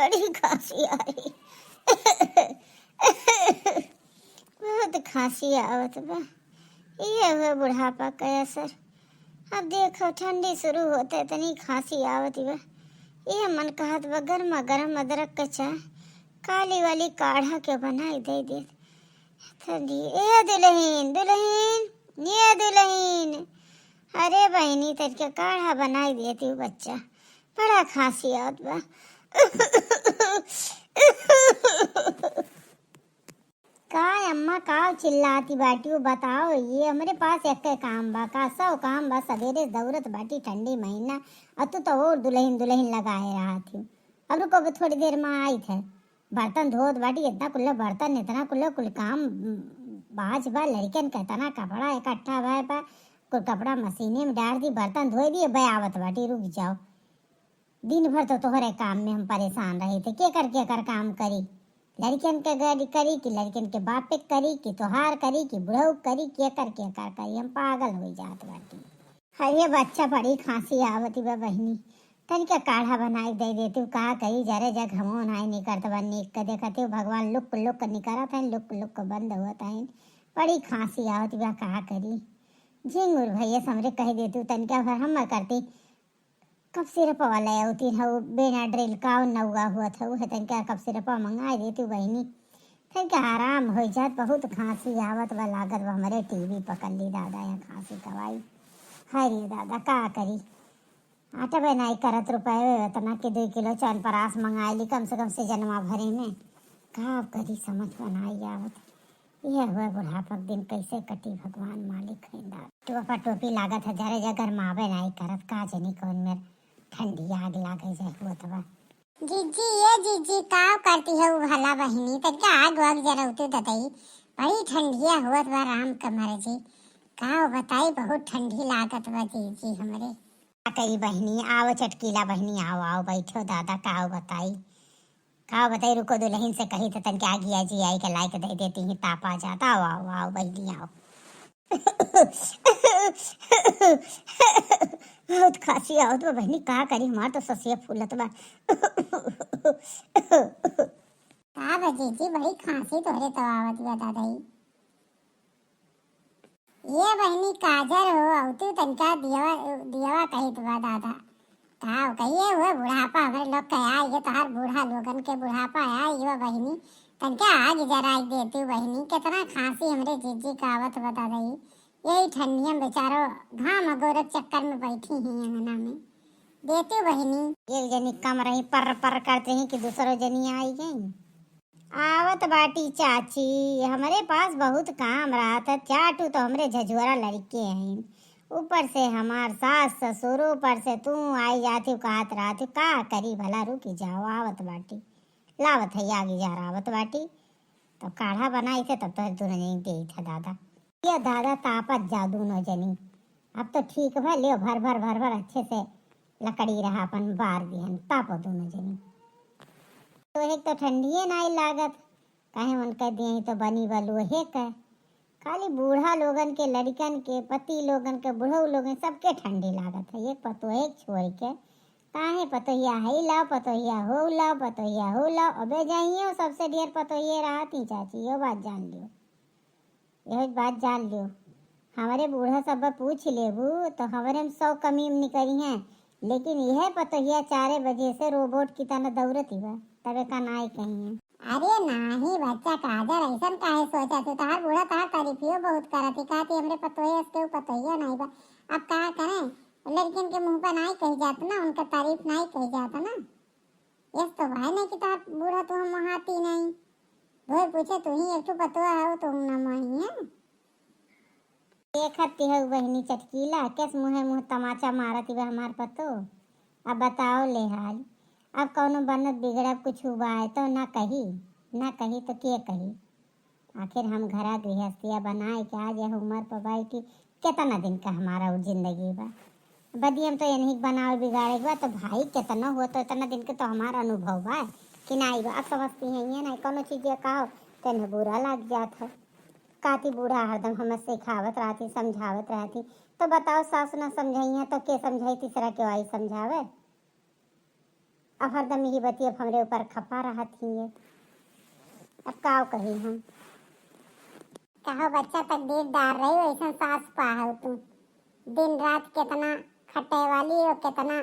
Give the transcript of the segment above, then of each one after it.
बड़ी खांसी आ रही। बहुत खांसी आवत बा। ये हुआ बुढ़ापा का असर। अब देखो ठंडी शुरू होते तनी खांसी आवत बा। ये मन कहत बा गर्मा गर्म अदरक का चाय काली वाली काढ़ा के बनाई दे दे। ठंडी ए दुल्हन दुल्हन ये दुल्हन, अरे बहनी तेरे काढ़ा बनाई देती हूँ बच्चा, बड़ा खांसी आवत बा। का अम्मा का चिल्लाती बाटी, बताओ ये हमारे पास एक काम बा का सौ काम बा, सवेरे दौड़त बाटी ठंडी महीना अतु तो और दुल्हन दुल्हन लगाए रहा थी। अब रुको थोड़ी देर में आई थे, बर्तन धोत बाटी, इतना कुल्ला बर्तन इतना कुल काम बाज बा, लड़कन का इतना कपड़ा इकट्ठा भाई बा, कुल कपड़ा मशीने में डाल दी, बर्तन धोए दिए, बयावत बाटी रुक जाओ। दिन भर तो तोहरे काम में हम परेशान रहे थे, के कर काम करी, लड़कन के गाड़ी करी कि लड़कन के बापे करी कि तोहार करी कि बुढ़ऊ करी, के कर करी, हम पागल हो जात बाटी। अरे बच्चा बड़ी खांसी आवती बा बहनी, तनिका काढ़ा बनाई दे देती, कहा कही जरे जग हमो नाई नहीं करत बा, नीक के देखते भगवान लुक लुक निकरत है, लुक बंद होता है, बड़ी खांसी आवती बा, कहा करी झिंगुर भैया समरे कह देती तनिका भर हम करती, कब सिरप वाला होती है बेना ड्रिल का नौगा हुआ था वो तनिका कब सिरप मंगाई देती बहनी, तनिका आराम हो जात। बहुत खांसी आवत बा, लागत बा हमारे टीवी पकड़ ली दादा यहाँ खांसी कवाई। हरे दादा का करी, आटा बनाई करत रुपये इतना के 2 किलो चौनपरास मंगाई ली कम से जन्मा भरे में, का करी समझ बनाई आवत। यह हुआ बुढ़ापा दिन कैसे कटी भगवान मालिक है दादा। टोपी लागत है जरे जगर मावे नहीं करत, का जनी कौन मेरे ठंडी आग लागे जाए हुआ तबा। जीजी ये जीजी का करती है भला बहनी, तनिका आग वाग जरा उते दतई, बड़ी ठंडिया हुआ बा राम कमर जी, का बताई बहुत ठंडी लागत बा जीजी हमरे। कई बहनी आओ चटकीला बहनी, आओ आओ बैठो दादा, का बताई रुको दुल्हन से कही तो तनिका आगी आजी आई के लायक दे देती ही, ताप आ जाता। आओ आओ आओ बहनी आओ। बहुत खांसी आवत बा बहनी, का करी हमार तो ससिया फूलत बा। का बजीजी बड़ी खांसी तोरे तो आवत बा दादाई। ये बहनी काजर हो औतु तनिका दियवा कहित बा दादा, का कहिए हुआ बुढ़ापा हमारे लोग कहा ये तो हर बूढ़ा लोगन के बुढ़ापा है ये बहनी, तनिका आग जरा देती बहनी, कितना खांसी हमरे जीजी का आवत बा दादाई। यही ठंडिया बेचारो घाम गोरख चक्कर में बैठी हैं अंगना में, देती बहनी। एक जनी कम रही पर करते हैं कि दूसरों जनी आई गई। आवत बाटी चाची, हमारे पास बहुत काम रहा था, चाटू तो हमरे झजुआरा लड़के हैं, ऊपर से हमार सास ससुर, ऊपर से तू आई जाती कहत रहती, का करी भला रुकी जाओ। आवत बाटी लावत है आगे जा रहा आवत बाटी, तो काढ़ा बनाई थे तब तो दोनों जनी दे था दादा, ये दादा तापत जा दोनों जनी। अब तो ठीक भा ले भर अच्छे से लकड़ी रहा अपन बार दिहन, तापो दोनों जनी। तो एक तो ठंडिये नहीं लागत, कहे मन कह दिए तो बनी बलू है कह, खाली बूढ़ा लोगन के लड़कन के पति लोगन के बुढ़ऊ लोगन सबके ठंडी लागत है। एक पतो एक छोड़ के काहे पतोहिया है लाओ, पतोहिया हो लाओ, अबे जाइए सबसे ढेर पतोहिए रहा थी चाची, यो बात जान लियो, यह बात जान लियो। हमारे बूढ़ा सब पूछ लेबू तो हमारे में 100 कमी निकली हैं, लेकिन यह पतोहिया 4 बजे से रोबोट की तरह दौड़ती बा, तबे का नाई कहीं है। अरे नहीं बच्चा काजर ऐसा काहे सोचा तू, तार बूढ़ा तार तारीफियो बहुत करती, कहती हमरे पतोहिया के पतोहिया नहीं बा। अब क्या करें, लड़किन के मुंह पर नहीं कही जाता ना, उनका तारीफ नहीं कही जाता ना। यस तो भाई नहीं कि तार बूढ़ा तू हम वहाती नहीं, वो पूछे तू ही एक पतोहा हो तुम न मही है। देखती है बहनी चटकीला कैस मुँह तमाचा मारती बा हमार पतो। अब बताओ ले हाल, अब कौनो बनत बिगड़ब कुछ हुआ है तो ना कही तो के कही। आखिर हम घरा गृहस्थिया बनाए के आज यह उम्र पर भाई की कितना दिन का हमारा जिंदगी बा, बदी हम तो यही बनाओ बिगाड़े बा, तो भाई कितना हो तो इतना दिन के तो हमारा अनुभव बा कि नहीं बा। अब समझती हैं ये नहीं कोनो चीज़ कहो तेने बुरा लग जाता, काती बूढ़ा हरदम हमें सिखावत रहती समझावत रहती, तो बताओ सास न समझाइए तो के समझाई तीसरा क्यों आई समझावे। अब हरदम यही बतिया हमरे ऊपर खपा रहा थी ये। अब का कही हम। कहो बच्चा तक देरदार रही हो, ऐसा सास पाहो तुम। दिन रात कितना खटे वाली हो, कितना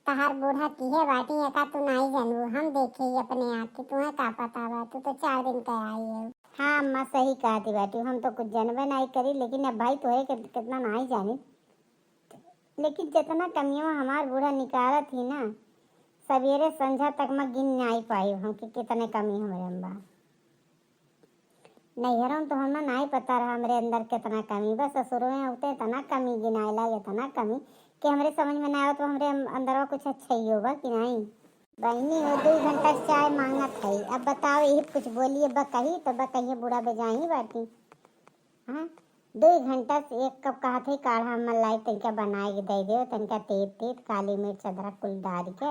तहार बूढ़ा किहे बाटी है का तू नहीं जानू। हम देखे ही अपने आँख, तुम्हें का पता बा, तू तो 4 दिन का आई है। हाँ अम्मा सही कहती बाटी, हम तो कुछ जानबे नहीं करी, लेकिन अब भाई तो है कितना नहीं जानी। लेकिन जितना कमियों हमार बूढ़ा निकाला थी ना, सवेरे संझा तक मैं गिन नहीं पाई हूँ कि कितने कमी हमारे अम्बा। नैहरों तो हमें नहीं पता रहा हमारे अंदर कितना कमी, बस ससुर में होते इतना कमी गिनाए ला, इतना कमी कि हमारे समझ में ना आए तो हमारे अंदर में कुछ अच्छा ही होगा कि नहीं। बहनी हो 2 घंटा चाय मांगत है, अब बताओ यही कुछ बोलिए कही तो कहिए बूढ़ा बेजाही बाटी। हाँ 2 घंटा से 1 कप कहा थे काढ़ा मलाई तनिका बनाए के दे दो, तनिका तेज काली मिर्च अदरक कुल डाल के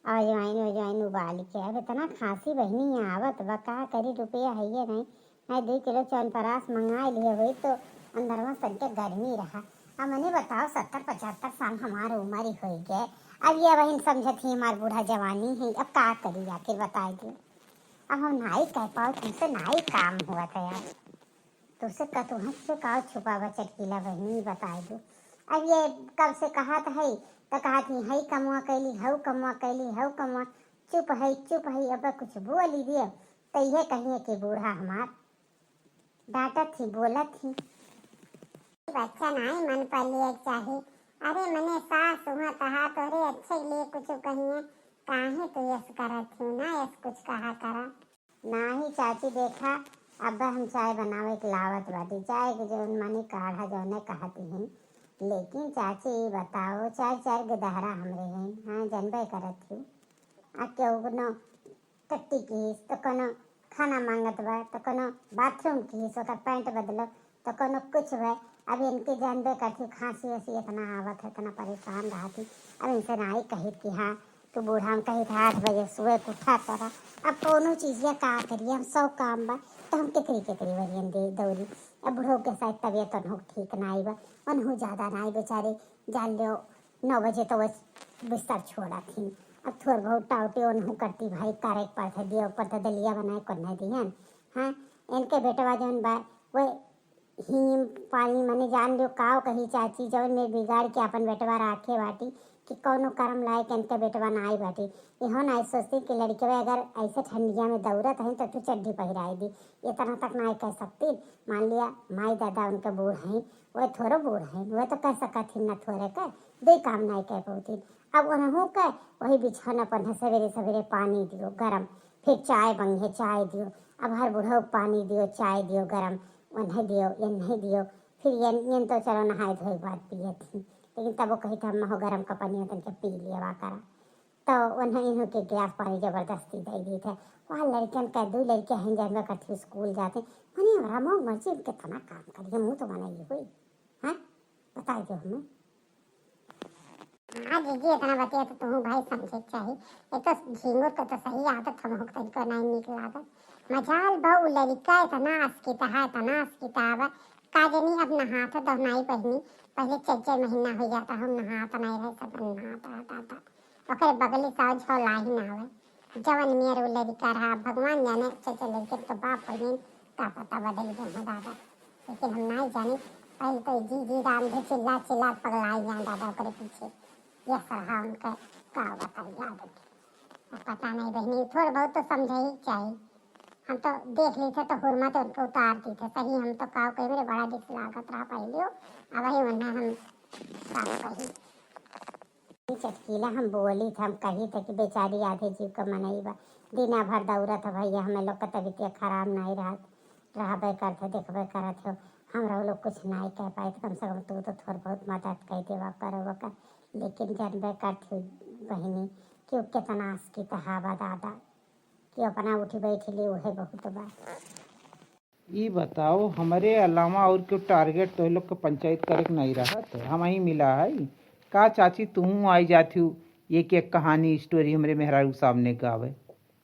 अजवाइन उबाल के। अब इतना खांसी बहनी यहाँ आवत बा, का करी रुपया है ये नहीं 2 किलो च्यवनप्राश मंगा लिए हुई तो अंदर में सबके गर्मी रहा। अब मैंने बताओ 70-75 साल हमारी उम्र ही हो गए। अब ये बहन समझती हमारा बूढ़ा जवानी है, अब का करी आखिर बताए दो। अब हम नहीं कह पाओ तुमसे नहीं काम हुआ था यार, तुझसे कतूहत से का छुपावा चटकीला बहनी बताए दो। अब ये कब से कहा था तो कहा थी हई कमुआ कैली हऊ कमुआ कैली हऊ कमुआ, चुप है अब कुछ बोली दिए तो ये कहिए कि बूढ़ा हमार डांटा थी बोला थी। बच्चा नहीं मन पर लिए चाहिए। अरे मने सास हुआ कहा तो अरे अच्छे लिए कुछ कहिए, काहे तो यस करा थी ना यस कुछ कहा करा ना ही। चाची देखा अब हम चाय बनावे के लावत बाटी, चाय के जो मानी काढ़ा जो ने कहती हैं। लेकिन चाची बताओ 4 गदहरा हमरे हैं, हाँ जानबे करत थी। आ क्यों टट्टी की तो कोनो खाना मांगत बा तो कोनो बाथरूम की ओकर पैंट बदलो तो कोनो कुछ बा। अब इनके जानबे करती खांसी वसी इतना आवत है, इतना परेशान रहती। अब इनसे नहीं कही कि हाँ तू बूढ़ा हम कही था 8 बजे सुबह उठा करा। अब कोनो चीज़ या का करिए, हम 100 काम बा तो हम केकरी वरियन दे दौरी। अब बूढ़ों के साथ तबीयत अनहो ठीक नहीं बा, अनहु ज़्यादा नहीं बेचारे जान लो 9 बजे तो बस बिस्तर छोड़ा थी। अब थोड़ा बहुत टाउटे उन्हों करती भाई करे पड़ता दिया ऊपर तो दलिया बनाए करना दिहन। हाँ इनके बेटवा जौन बा वो हिम पानी मने जान लो काव कही चाची जौन में बिगाड़ के अपन बेटवा राखे बाटी कि कौनो कर्म लायक इनके बेटवा ना आई बाटी। इहो ना सोचती कि लड़के अगर ऐसे ठंडिया में दौड़त है तो तू चड्ढी पहिराई दी, इतना तक ना कह सकती। मान लिया माई दादा उनके बूढ़ हैं, वह थोड़ो बूढ़ हैं, वह तो कह सकत न थोड़े का 2 काम नहीं कह पाती। अब उन्हों का वही बिछौना पर सवेरे सवेरे पानी दियो गरम, फिर चाय बंगे चाय दियो। अब हर बूढ़ो पानी दियो चाय दियो गरम, उन्हें दियो इन्हें दियो। फिर ये तो चलो नहाए धोए बाद पिए थी, लेकिन तब वो कही था हम गरम का पानी तन के पी लिया करा तो उन्हें इन्हों के गिलास पानी जबरदस्ती दे दी थे। वहाँ लड़कियन का 2 लड़कियाँ हैं जानबे करती स्कूल जाते मने हमारा मोह मर्जी कितना काम करिए मुँह तो बनाइए हुई। हाँ बता दो हमें। हाँ दीदी इतना बतिया तो तुम भाई समझे चाहिए। ये तो झींगुर का तो सही आदत हम तरीको नहीं निकल आदत। मजाल बहु लड़का इतना अस्किता है इतना अस्किता है काजनी अब नहाता तो नहीं पहनी पहले 4 महीना हो जाता हम नहाता नहीं रहे सब नहाता ओकर बगली साउ छो लाही ना आवे जवन मेरे लड़का रहा भगवान जाने चचे लड़के तो बाप बहन का पता बदल गए दादा, लेकिन हम नहीं जाने पहले तो जी राम भी चिल्ला पगलाई जाए दादा ओकरे पीछे ये सहा उनका का बताइए आदत। पता नहीं बहनी थोड़ा बहुत तो समझ ही चाहिए। हम तो देख ली थे तो हुरमा तो उनको उतारती थे सही, हम तो काव कही मेरे बड़ा दिख लागत रहा पहले अब वही वरना हम काव कही चटकीला हम बोली थे हम कही थे कि बेचारी आधे जीव का मनई बा दिना भर दौरा था भैया हमें लोग का तबीयत खराब नहीं रहबे करते देखबे करत हो हमरा लोग कुछ नहीं कह पाए तो कम से कम तू तो थोड़ा बहुत मदद कह देवा करो कर। लेकिन जानबे करती बहनी कि कितना की हवा दादा कि अपना उठी बैठी ली वह बहुत बा। ये बताओ हमारे अलावा और क्यों टारगेट तो लोग का पंचायत करे नहीं रहा तो हम ही मिला है का चाची तुम आई जाती हूँ एक एक कहानी स्टोरी हमारे मेहरारू सामने गावे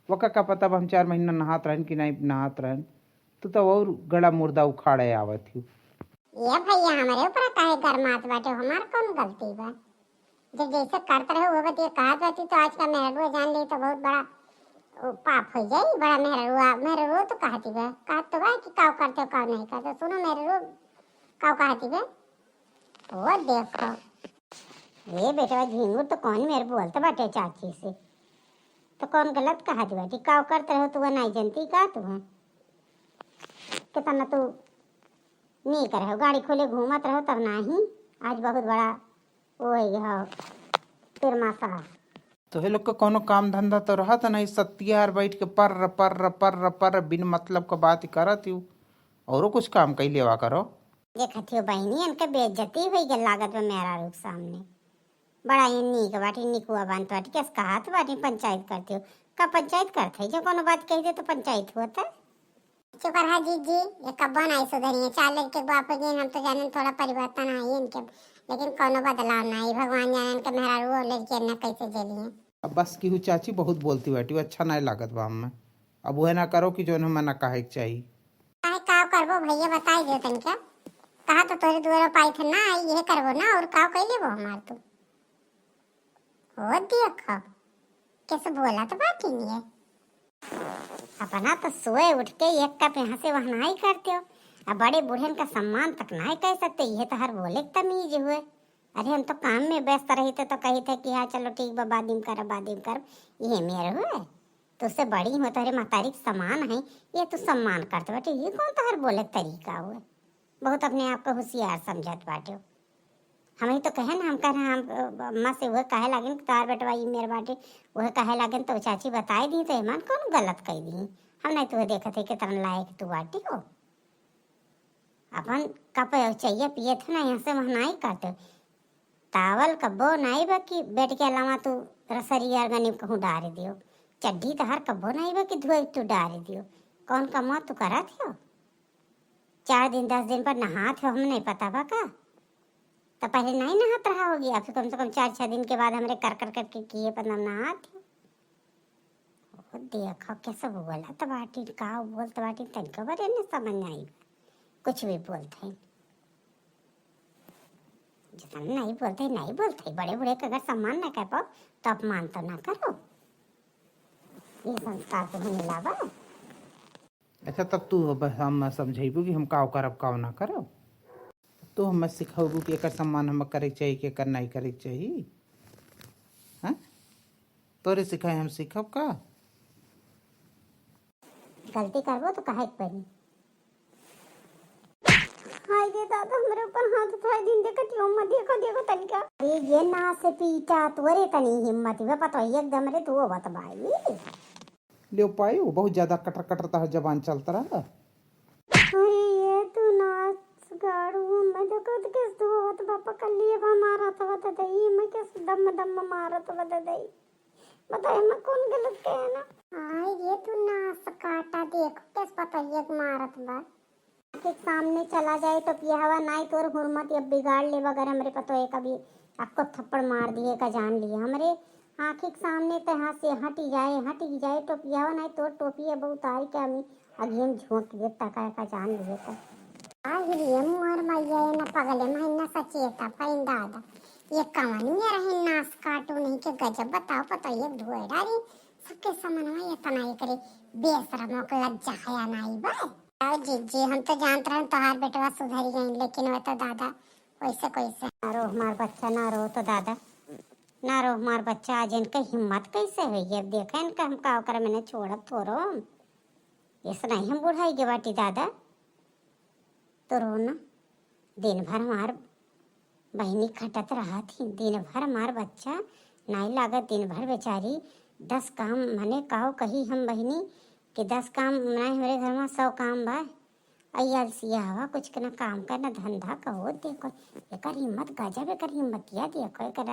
वका का पता हम 4 महीना नहात रहन कि नहीं नहात रहन तो और गड़ा मुर्दा उखाड़े आवत हूँ। ये भैया हमारे ऊपर काहे गरमात बाटे हमार कौन गलती बा। जब जैसे करते रहे वो बतिया कहत रहती तो आज का मेहरुआ जान ली तो बहुत बड़ा पाप हो जाई। बड़ा मेहरुआ तो कहती बे कहत तो बा कि काव करते हो काव नहीं करते। सुनो मेहरुआ काव कहती बे वो देखो ये बेटा झिंगुर तो कौन मेरे बोलते बाटे चाची से तो कौन गलत कहा दी बाटी काव करते रहो तो वह नहीं जानती का तू है कितना तू नहीं कर गाड़ी खोले घूमत रहो तब नहीं आज बहुत बड़ा वो है तिरमासा। तो ये लोग का कोनो काम धंधा तो रहा था नहीं, सत्यार बैठ के पर पर पर पर बिन मतलब का बात करत हूँ। औरो कुछ काम कही लेवा करो। देखती हो बहनी इनका बेइज्जती हुई गल लागत में मेरा रूप सामने बड़ा ये नीक बाटी निकुआ बांध बाटी कैसे कहा तो बाटी पंचायत करती हो का पंचायत करते है जो कोनो बात कही दे तो पंचायत होता है। चुप रहा जी ये कब आई सुधरी चाल के बाप जी हम तो जाने थोड़ा परिवर्तन आई इनके लेकिन कोनो बदलाव नहीं भगवान जाने इनके मेहरा रू लड़की ने कैसे झेली। अब बस की हूँ चाची बहुत बोलती बैठी अच्छा नहीं लागत बा हमें। अब वह ना करो कि जो मना कहे चाहिए का करबो भैया बताई दो तनिका कहा तो तोरे दुआरा पाई थे ना ये करबो ना और का कह लेबो हमार तू हो देखो कैसे बोला तो बात ही नहीं है। अपना तो सोए उठ के एक कप यहाँ से वहाँ नहीं करते हो अब बड़े बूढ़े का सम्मान तक नहीं कह सकते ये तो हर बोले तमीज हुए। अरे हम तो काम में व्यस्त रही थे तो कही थे कि हाँ चलो ठीक बा बादिम कर ये मेरे हुए तो उससे बड़ी हो तो अरे महतारी समान है ये तो सम्मान करते बाटे ये कौन तो हर बोले तरीका हुए बहुत अपने आप को होशियार समझत बाटे। हम ही तो कहे ना हम कह रहे हम अम्मा से वह कहे लगे तार बेटवा ये मेरे बाटे वह कहे लगे तो चाची बताई दी तो ईमान कौन गलत कह दी हम नहीं तो देखा थे कि तरह लायक तू बाटी हो अपन कप चाहिए पिए थे ना यहाँ से वहाँ नहीं करते तावल कब्बो नहीं बा कि बेट के अलावा तू रसरी अर्गनी कहूँ डाल दियो चड्ढी तो हर कब्बो नहीं बा कि धोए तू डाल दियो कौन कमा तू करा थे 4 दिन 10 दिन पर नहा थे हमें नहीं पता बा का तो पहले नहीं नहात रहा होगी अब कम से कम 4-6 दिन के बाद हमारे कर करके किए पर नहा थे देखो कैसे बोला तो बाटी का बोलते बाटी तनिको बरे ने समझ नहीं कुछ भी बोलते हैं जितना नहीं बोलते बड़े बूढ़े का अगर सम्मान न कर पाओ तो अपमान तो ना करो ये संस्कार तो हमें लावा। अच्छा तब तू हम समझेबू कि हम काव करब काव ना करब तो हम सिखाबू कि एकर सम्मान हम करे चाहिए कि एकर नहीं करे चाहिए। हाँ तोरे सिखाए हम सीखब का गलती करबो तो काहे पड़ी हाय दे दादा हमरे ऊपर हाथ उठाए दिन देखती हो मत देखो तनिका अरे ये ना से पीटा तोरे तनी हिम्मत वे पता एकदम रे तू बत भाई ले पाई वो बहुत ज्यादा कटर कटर ता जबान चलता रहा। अरे ये तू नाच गाड़ू मैं देखो तो किस तू होत बापा कर लिए मारा था बता दई मैं किस दम मारा तो बता दई बताए मैं कौन गलत कहे ना हाय ये तू नाच काटा देखो किस पता ये मारत बा के सामने चला जाए तो पिया हवा नहीं तोर हुरमत अब बिगाड़ ले वगैरह हमरे पतो है कभी आपको थप्पड़ मार दिए का जान लिया हमरे आँखी के सामने तहाँ से हटी जाए तो पिया हवा नहीं तोर टोपी अब उतार के हमें अगेन झोंक दे तका का जान लिए तो ये मोर मैया न पगले महीना सचेता पाइन दादा ये कवनिया रहे नास काटो नहीं के गजब बताओ पता ये धुए डारी सबके समन्वय ये तनाई करे बेशरमों को लज्जा हया नहीं बा जी हम तो जानते रहे तोहार बेटवा सुधरी गई लेकिन वह तो दादा वैसे कैसे ना रो हमार बच्चा ना रो तो दादा ना रो हमार बच्चा आज इनका हिम्मत कैसे हुई है देखा इनका हम काव कर मैंने छोड़ा थोरो ऐसा नहीं हम बुढ़ाई के बाटी दादा तो रो ना दिन भर हमार बहनी खटत रहा थी दिन भर हमार बच्चा नहीं लागत दिन भर बेचारी 10 काम मने काहो कही हम बहनी कि 10 काम नहीं हमारे घर में 100 काम बा अयल सिया हवा कुछ ना काम करना धंधा कहो देखो एकर हिम्मत गजब एकर हिम्मतिया देखो एकर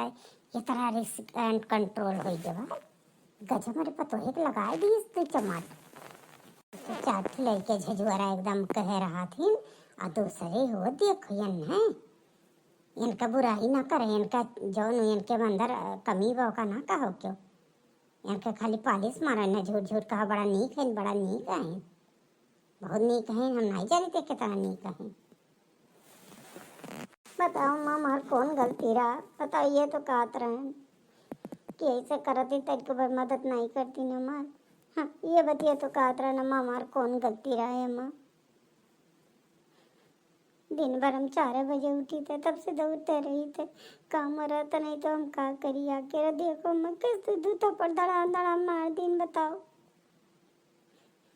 ये तरह रिस्क एंड कंट्रोल हो जब गजब मेरे पतो एक लगाए दी इस टमाटर चाट लेके झजुआरा एकदम कह रहा थी आ दूसरे हो देखो है इनका बुराई ना करे इनका जौन इनके अंदर कमी बा का ना कहो क्यों इनका खाली पालिश मारा ना झूठ कहा बड़ा नीक है बहुत नीक है हम नहीं जानते कितना नीक है बताओ माँ हमार कौन गलती रहा, बताओ ये तो कहत रहे कि ऐसे करती तेरे को मदद नहीं करती ना माँ। हाँ ये बतिया तो कहत रहा ना माँ हमार कौन गलती रहा है माँ। दिन भर हम 4 बजे उठी थे, तब से दौड़ते रही थे, काम रहता नहीं तो हम का करी आके देखो मैं कैसे दू थप्पड़ धड़ा धड़ा मार दिन बताओ।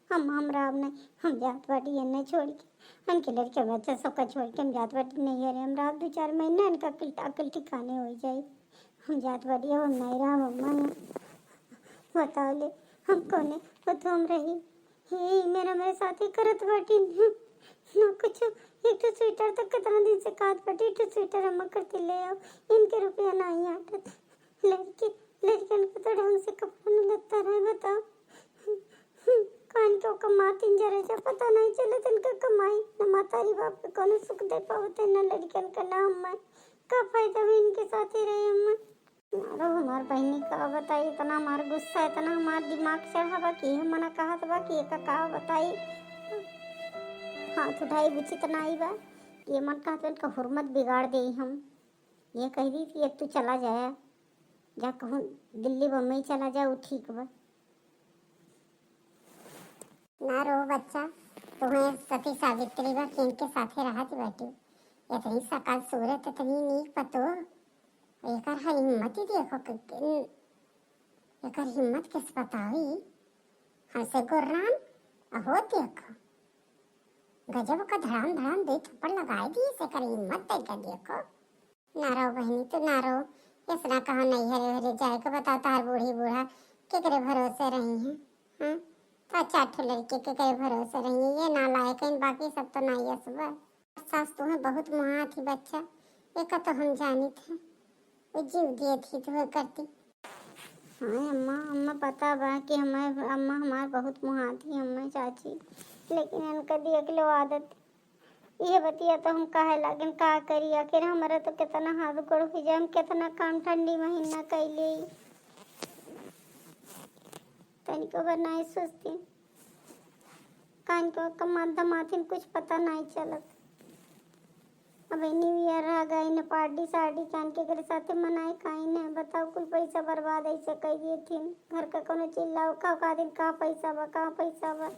हम राम नहीं, हम जात बाटी नहीं छोड़ के उनके लड़के बच्चे सबका छोड़ के हम जात बाटी नहीं है रे, हम रात 2-4 महीने इनका अकल ठिकाने हो जाए, हम जात बाटी हम नहीं रहा मम्मा। बताओ ले हम कौन है वो तो हम रही हे मेरे साथ ही करत बाटी ना कुछ। एक तो स्वेटर तक कितना दिन से काट बाटी, एक तो स्वेटर हम करती ले आओ, इनके रुपया नहीं आटत। लड़कन को तो ढंग से कपड़ा नहीं लगता रहे बताओ। कान को कमाती जरा जा पता नहीं चले तिनका कमाई न मातारी बाप के कोनो सुख दे पावते न लड़कन का नाम मैं का फायदा में इनके साथ ही रहे हम। मारो हमार बहनी का बताई, इतना हमार गुस्सा इतना हमार दिमाग चढ़ा बा कि हम मना कहा बा कि एक का बताई हाथ उठाई बुची तना आई बा ये मन कहते इनका हुर्मत बिगाड़ दे हम। ये कह दी थी अब तू चला जाया जा कहूँ दिल्ली बम्बई चला जा वो ठीक बा ना रो बच्चा, तुम्हें सती सावित्री बा किन के साथे रहत बाटी, इतनी सकाल सूरत इतनी नीक पतो, एकर हिम्मत ही देखो एकर हिम्मत किस बतावी, हमसे गुर्रान अहो देखो गजब का धड़ाम धड़ाम दे थप्पड़ लगाए दी से कर हिम्मत तक देखो। ना रो बहनी तो ना रो, इसना कहा नहीं हरे हरे जाए को बताओ तार बूढ़ी बूढ़ा केकरे भरोसे रही हैं। हाँ तो 4 लड़के के कई भरोसे रही है, ये ना लायक है, बाकी सब तो नहीं है। सुबह सास तुम्हें बहुत मुहा थी बच्चा, एक तो हम जानी थे वो जीव दिए थी तो करती। हाँ अम्मा अम्मा पता बा कि हमें अम्मा हमार बहुत मुहा थी हमें चाची, लेकिन इनका दिया कि लो आदत ये बतिया तो हम कहे लेकिन का करी आखिर हमारा तो कितना हाथ गोड़ हो जाए, हम कितना काम ठंडी महीना कैले तनिको बार नहीं सोचती कान को कमात धमाथिन कुछ पता नहीं चलत। अब न्यू ईयर आ गई न पार्टी सार्टी कान के घर साथे मनाए काई न बताओ कुल पैसा बर्बाद ऐसे कर दिए थी घर का कोनो चिल्लाओ का दिन का पैसा बा